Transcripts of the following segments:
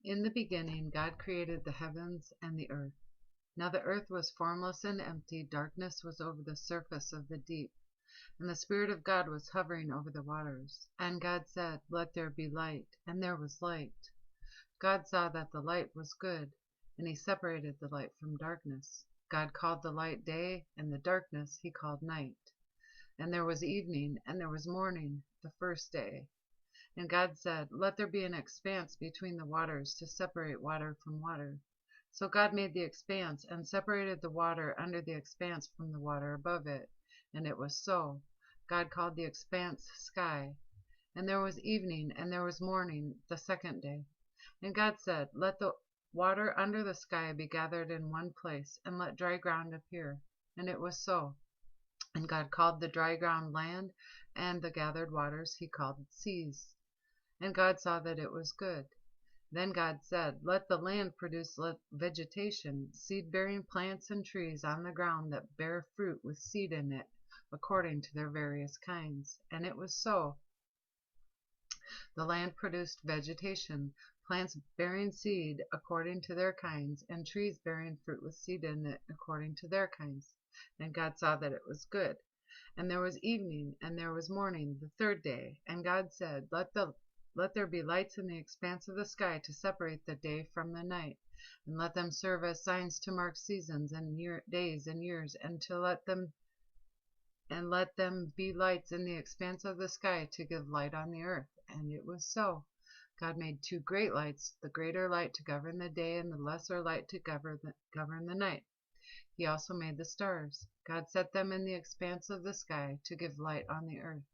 In the beginning, God created the heavens and the earth. Now the earth was formless and empty, darkness was over the surface of the deep, and the Spirit of God was hovering over the waters. And God said, "Let there be light," and there was light. God saw that the light was good, and he separated the light from darkness. God called the light day, and the darkness he called night. And there was evening, and there was morning, the first day. And God said, "Let there be an expanse between the waters to separate water from water." So God made the expanse and separated the water under the expanse from the water above it. And it was so. God called the expanse sky. And there was evening and there was morning, the second day. And God said, "Let the water under the sky be gathered in one place, and let dry ground appear." And it was so. And God called the dry ground land, and the gathered waters he called seas. And God saw that it was good. Then God said, "Let the land produce vegetation, seed-bearing plants and trees on the ground that bear fruit with seed in it, according to their various kinds." And it was so. The land produced vegetation, plants bearing seed according to their kinds, and trees bearing fruit with seed in it according to their kinds. And God saw that it was good. And there was evening and there was morning, the third day. And God said, Let there be lights in the expanse of the sky to separate the day from the night, and let them serve as signs to mark seasons and days and years, and let them be lights in the expanse of the sky to give light on the earth. And it was so. God made two great lights, the greater light to govern the day, and the lesser light to govern the night. He also made the stars. God set them in the expanse of the sky to give light on the earth,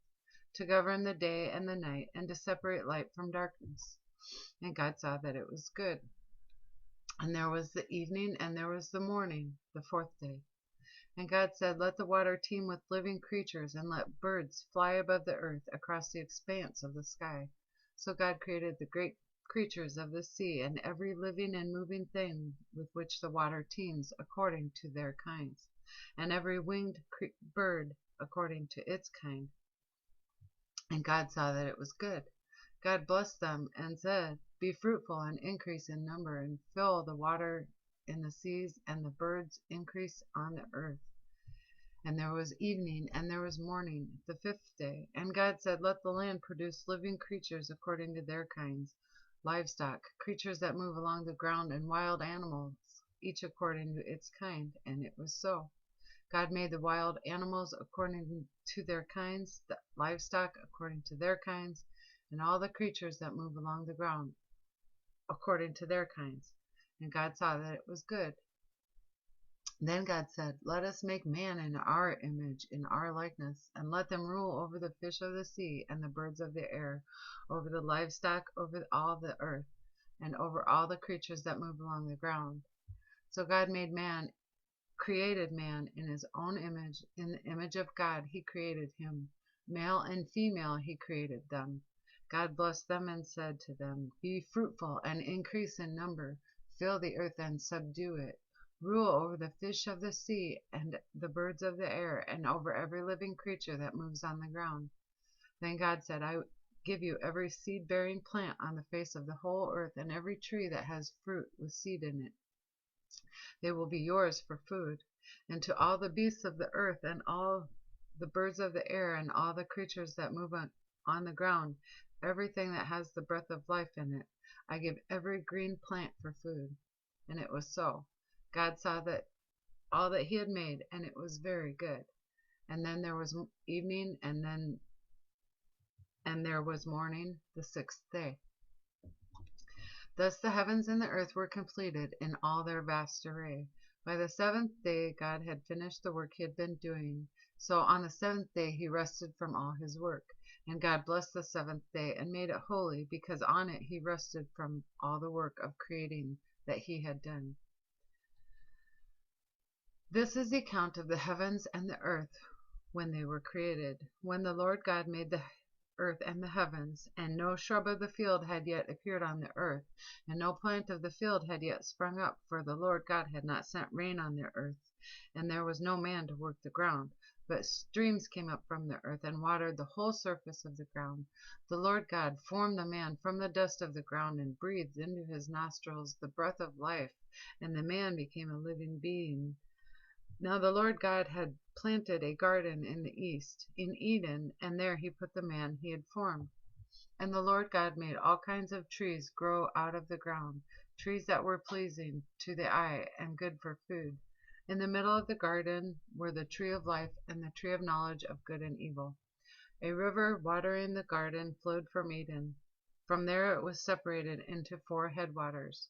to govern the day and the night, and to separate light from darkness. And God saw that it was good. And there was the evening and there was the morning, the fourth day. And God said, "Let the water teem with living creatures, and let birds fly above the earth across the expanse of the sky." So God created the great creatures of the sea, and every living and moving thing with which the water teems according to their kinds, and every winged bird according to its kind. And God saw that it was good. God blessed them and said, "Be fruitful and increase in number, and fill the water in the seas, and the birds increase on the earth." And there was evening and there was morning, the fifth day. And God said, "Let the land produce living creatures according to their kinds, livestock, creatures that move along the ground, and wild animals, each according to its kind." And it was so. God made the wild animals according to their kinds, the livestock according to their kinds, and all the creatures that move along the ground according to their kinds. And God saw that it was good. Then God said, "Let us make man in our image, in our likeness, and let them rule over the fish of the sea and the birds of the air, over the livestock, over all the earth, and over all the creatures that move along the ground." So God created man in his own image. In the image of God he created him. Male and female he created them. God blessed them and said to them, "Be fruitful and increase in number, fill the earth and subdue it. Rule over the fish of the sea and the birds of the air, and over every living creature that moves on the ground." Then God said, "I give you every seed-bearing plant on the face of the whole earth, and every tree that has fruit with seed in it. They will be yours for food. And to all the beasts of the earth, and all the birds of the air, and all the creatures that move on the ground, everything that has the breath of life in it, I give every green plant for food." And it was so. God saw that all that he had made, and it was very good. And then there was evening, and there was morning, the sixth day. Thus the heavens and the earth were completed in all their vast array. By the seventh day God had finished the work he had been doing. So on the seventh day he rested from all his work. And God blessed the seventh day and made it holy, because on it he rested from all the work of creating that he had done. This is the account of the heavens and the earth when they were created. When the Lord God made the earth and the heavens, and no shrub of the field had yet appeared on the earth, and no plant of the field had yet sprung up, for the Lord God had not sent rain on the earth, and there was no man to work the ground. but streams came up from the earth and watered the whole surface of the ground. The Lord God formed the man from the dust of the ground and breathed into his nostrils the breath of life, and the man became a living being. Now the Lord God had planted a garden in the east, in Eden, and there he put the man he had formed. And the Lord God made all kinds of trees grow out of the ground, trees that were pleasing to the eye and good for food. In the middle of the garden were the tree of life and the tree of knowledge of good and evil. A river watering the garden flowed from Eden. From there it was separated into 4 headwaters.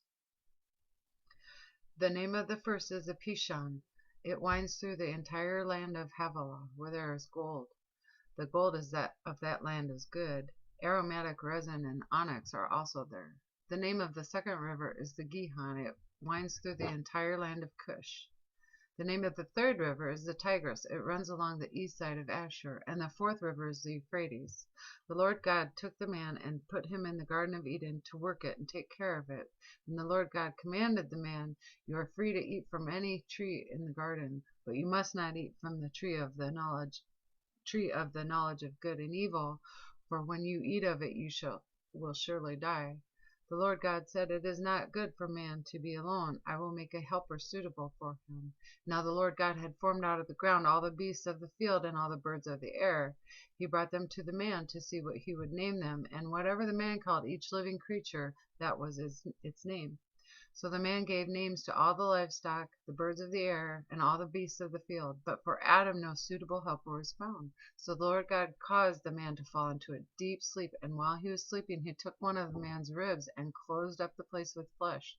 The name of the first is the Pishon. It winds through the entire land of Havilah, where there is gold. The gold of that land is good. Aromatic resin and onyx are also there. The name of the second river is the Gihon. It winds through the entire land of Cush. The name of the third river is the Tigris. It runs along the east side of Ashur. And the fourth river is the Euphrates. The Lord God took the man and put him in the Garden of Eden to work it and take care of it. And the Lord God commanded the man, "You are free to eat from any tree in the garden, but you must not eat from the tree of the knowledge of good and evil, for when you eat of it you will surely die." The Lord God said, "It is not good for man to be alone. I will make a helper suitable for him." Now the Lord God had formed out of the ground all the beasts of the field and all the birds of the air. He brought them to the man to see what he would name them, and whatever the man called each living creature, that was its name. So the man gave names to all the livestock, the birds of the air, and all the beasts of the field. But for Adam no suitable helper was found. So the Lord God caused the man to fall into a deep sleep, and while he was sleeping he took one of the man's ribs and closed up the place with flesh.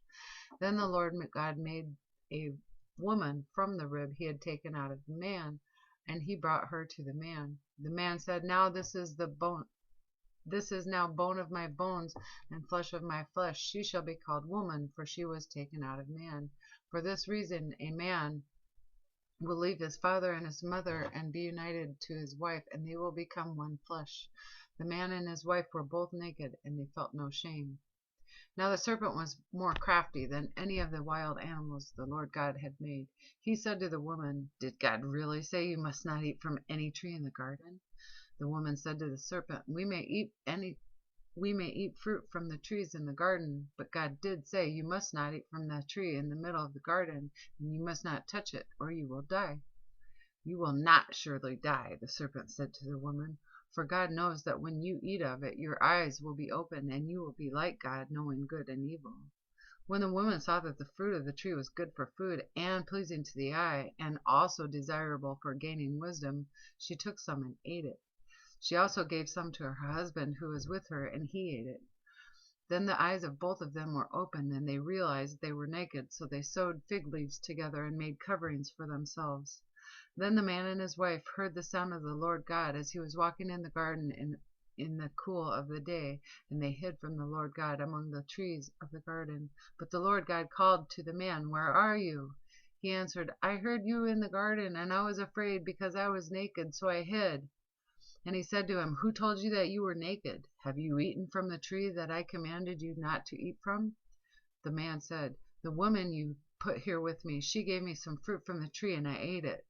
Then the Lord God made a woman from the rib he had taken out of the man, and he brought her to the man. The man said, This is now bone of my bones and flesh of my flesh. She shall be called woman, for she was taken out of man. For this reason a man will leave his father and his mother and be united to his wife, and they will become one flesh. The man and his wife were both naked, and they felt no shame. Now the serpent was more crafty than any of the wild animals the Lord God had made. He said to the woman, "Did God really say you must not eat from any tree in the garden?" The woman said to the serpent, We may eat fruit from the trees in the garden, but God did say, You must not eat from the tree in the middle of the garden, and you must not touch it, or you will die." "You will not surely die," the serpent said to the woman, "for God knows that when you eat of it, your eyes will be opened, and you will be like God, knowing good and evil." When the woman saw that the fruit of the tree was good for food, and pleasing to the eye, and also desirable for gaining wisdom, she took some and ate it. She also gave some to her husband who was with her, and he ate it. Then the eyes of both of them were opened, and they realized they were naked, so they sewed fig leaves together and made coverings for themselves. Then the man and his wife heard the sound of the Lord God as he was walking in the garden in the cool of the day, and they hid from the Lord God among the trees of the garden. But the Lord God called to the man, "Where are you?" He answered, "I heard you in the garden, and I was afraid because I was naked, so I hid." And he said to him, "Who told you that you were naked? Have you eaten from the tree that I commanded you not to eat from?" The man said, "The woman you put here with me, she gave me some fruit from the tree, and I ate it."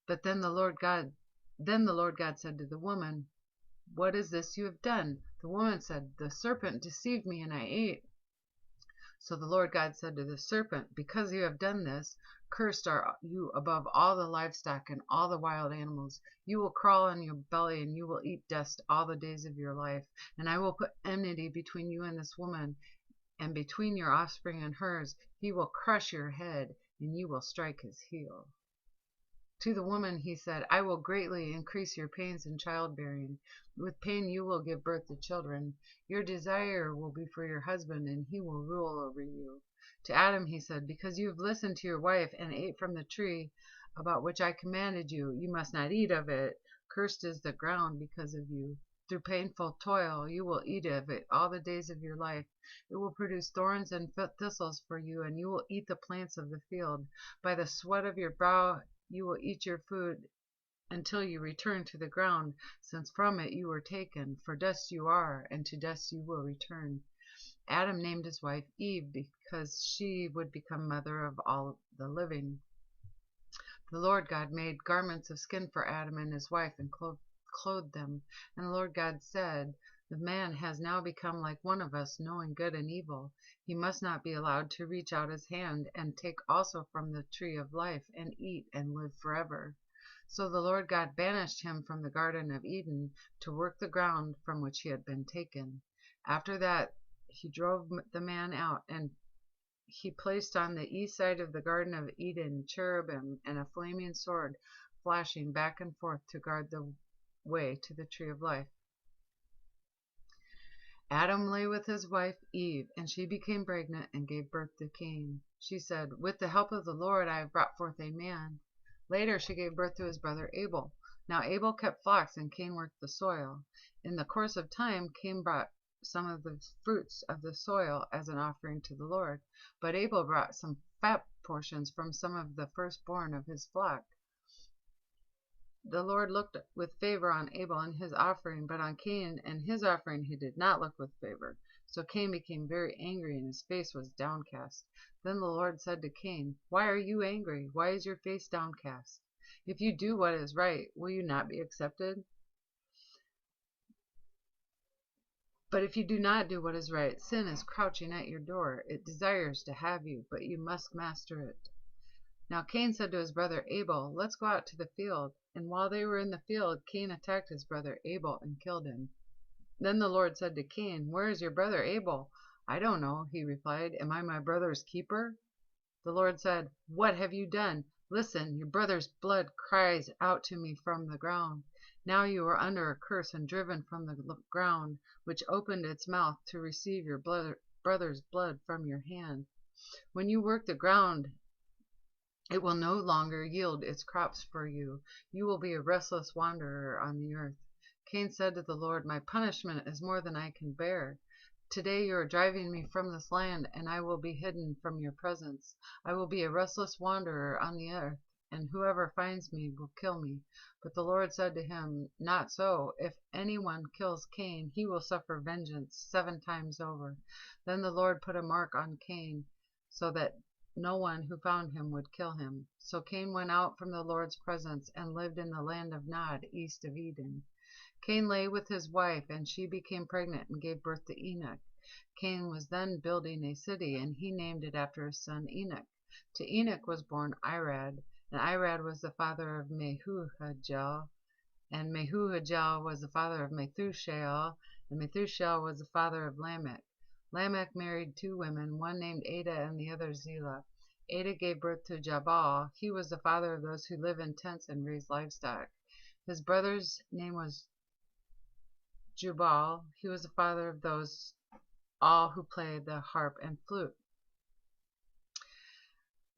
Then the Lord God said to the woman, "What is this you have done?" The woman said, "The serpent deceived me, and I ate." So the Lord God said to the serpent, "Because you have done this, cursed are you above all the livestock and all the wild animals. You will crawl on your belly, and you will eat dust all the days of your life. And I will put enmity between you and this woman, and between your offspring and hers. He will crush your head, and you will strike his heel." To the woman he said, "I will greatly increase your pains in childbearing. With pain you will give birth to children. Your desire will be for your husband, and he will rule over you." To Adam he said, "Because you have listened to your wife and ate from the tree about which I commanded you, you must not eat of it. Cursed is the ground because of you. Through painful toil you will eat of it all the days of your life. It will produce thorns and thistles for you, and you will eat the plants of the field. By the sweat of your brow you will eat your food until you return to the ground, since from it you were taken, for dust you are, and to dust you will return." Adam named his wife Eve because she would become mother of all the living. The Lord God made garments of skin for Adam and his wife and clothed them. And the Lord God said, the man has now become like one of us, knowing good and evil. He must not be allowed to reach out his hand and take also from the tree of life and eat and live forever. So the Lord God banished him from the Garden of Eden to work the ground from which he had been taken. After that, he drove the man out, and he placed on the east side of the Garden of Eden cherubim and a flaming sword flashing back and forth to guard the way to the tree of life. Adam lay with his wife Eve, and she became pregnant and gave birth to Cain. She said, with the help of the Lord I have brought forth a man. Later she gave birth to his brother Abel. Now Abel kept flocks and Cain worked the soil. In the course of time, Cain brought some of the fruits of the soil as an offering to the Lord, but Abel brought some fat portions from some of the firstborn of his flock. The Lord looked with favor on Abel and his offering, but on Cain and his offering he did not look with favor. So Cain became very angry, and his face was downcast. Then the Lord said to Cain, why are you angry? Why is your face downcast? If you do what is right, will you not be accepted? But if you do not do what is right, sin is crouching at your door. It desires to have you, but you must master it. Now Cain said to his brother Abel, let's go out to the field. And while they were in the field, Cain attacked his brother Abel and killed him. Then the Lord said to Cain, where is your brother Abel? I don't know, he replied. Am I my brother's keeper? The Lord said, what have you done? Listen, your brother's blood cries out to me from the ground. Now you are under a curse and driven from the ground, which opened its mouth to receive your brother's blood from your hand. When you work the ground, it will no longer yield its crops for you. You will be a restless wanderer on the earth. Cain said to the Lord, my punishment is more than I can bear. Today you are driving me from this land, and I will be hidden from your presence. I will be a restless wanderer on the earth, and whoever finds me will kill me. But the Lord said to him, not so. If anyone kills Cain, he will suffer vengeance 7 times over. Then the Lord put a mark on Cain, so that no one who found him would kill him. So Cain went out from the Lord's presence and lived in the land of Nod, east of Eden. Cain lay with his wife, and she became pregnant and gave birth to Enoch. Cain was then building a city, and he named it after his son Enoch. To Enoch was born Irad, and Irad was the father of Mehujael, and Mehujael was the father of Methushael, and Methushael was the father of Lamech. Lamech married 2 women, one named Ada and the other Zillah. Ada gave birth to Jabal. He was the father of those who live in tents and raise livestock. His brother's name was Jubal. He was the father of those all who played the harp and flute.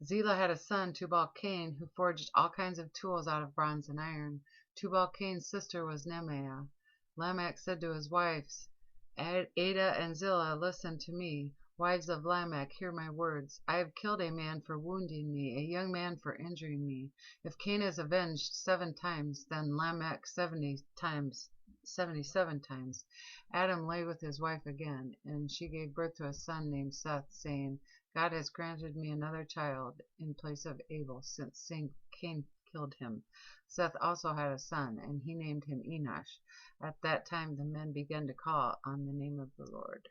Zillah had a son, Tubal-Cain, who forged all kinds of tools out of bronze and iron. Tubal-Cain's sister was Nemeah. Lamech said to his wives, Ada and Zillah, listen to me. Wives of Lamech, hear my words. I have killed a man for wounding me, a young man for injuring me. If Cain is avenged 7 times, then Lamech 77 times. Adam lay with his wife again, and she gave birth to a son named Seth, saying, God has granted me another child in place of Abel, since Cain killed him. Seth also had a son, and he named him Enosh. At that time the men began to call on the name of the Lord.